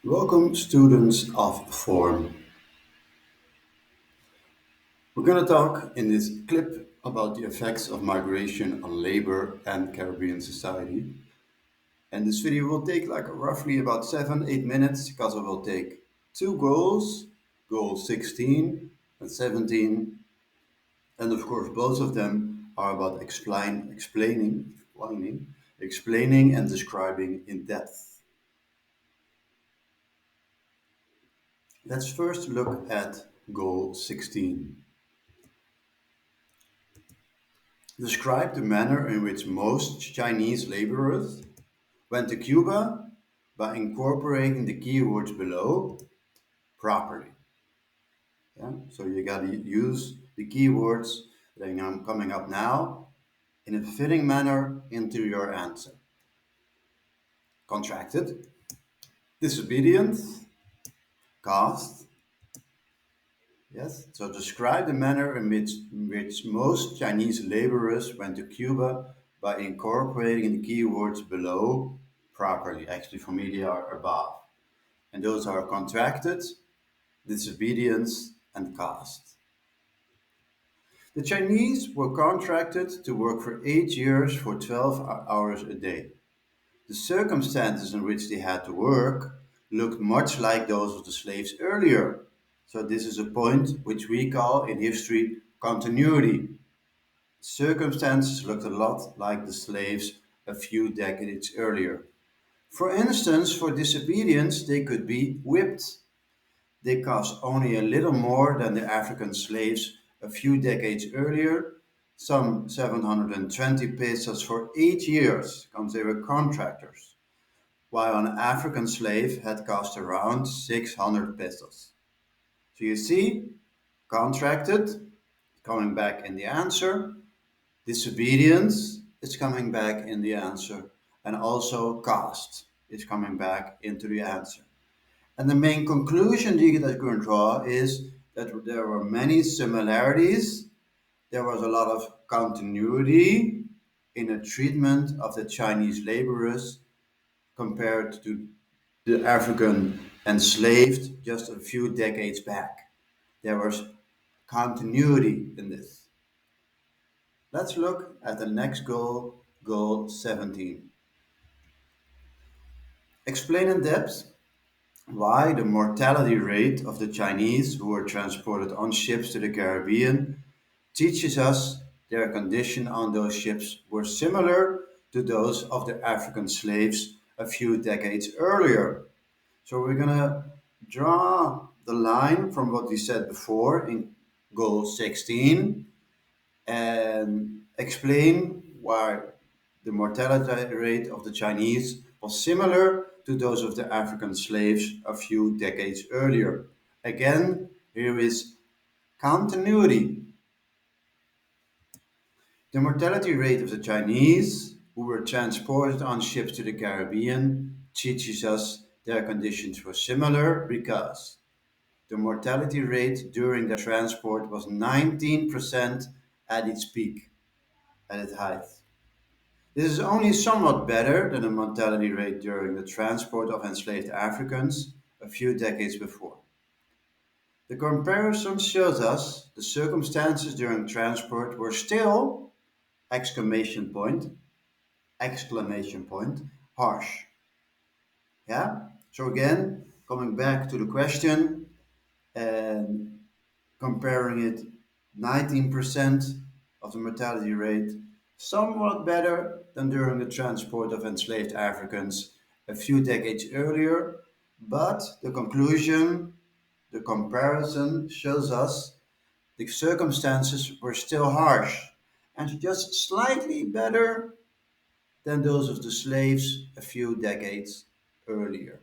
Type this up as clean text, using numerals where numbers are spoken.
Welcome, students of form. We're going to talk in this clip about the effects of migration on labor and Caribbean society. And this video will take like roughly about 7-8 minutes because it will take two goals, goal 16 and 17. And of course, both of them are about explaining and describing in depth. Let's first look at goal 16. Describe the manner in which most Chinese laborers went to Cuba by incorporating the keywords below properly. Yeah? So you got to use the keywords that are coming up now in a fitting manner into your answer. Contracted, disobedient, caste. Yes. So describe the manner in which most Chinese laborers went to Cuba by incorporating the keywords below properly. Actually, for me, they are above. And those are contracted, disobedience, and caste. The Chinese were contracted to work for 8 years for 12 hours a day. The circumstances in which they had to work looked much like those of the slaves earlier. So, this is a point which we call in history continuity. Circumstances looked a lot like the slaves a few decades earlier. For instance, for disobedience, they could be whipped. They cost only a little more than the African slaves a few decades earlier, some 720 pesos for 8 years, because they were contractors, while an African slave had cost around 600 pesos. So you see, contracted, coming back in the answer, disobedience is coming back in the answer, and also cost is coming back into the answer. And the main conclusion you can draw is that there were many similarities. There was a lot of continuity in the treatment of the Chinese laborers compared to the African enslaved just a few decades back. There was continuity in this. Let's look at the next goal, goal 17. Explain in depth why the mortality rate of the Chinese who were transported on ships to the Caribbean teaches us their condition on those ships were similar to those of the African slaves a few decades earlier. So we're going to draw the line from what we said before in goal 16 and explain why the mortality rate of the Chinese was similar to those of the African slaves a few decades earlier. Again, here is continuity. The mortality rate of the Chinese who were transported on ships to the Caribbean teaches us their conditions were similar because the mortality rate during their transport was 19% at its peak, at its height. This is only somewhat better than the mortality rate during the transport of enslaved Africans a few decades before. The comparison shows us the circumstances during transport were still exclamation point exclamation point harsh. Yeah? So again, coming back to the question and comparing it 19% of the mortality rate, somewhat better than during the transport of enslaved Africans a few decades earlier, but the conclusion, the comparison shows us the circumstances were still harsh and just slightly better than those of the slaves a few decades earlier.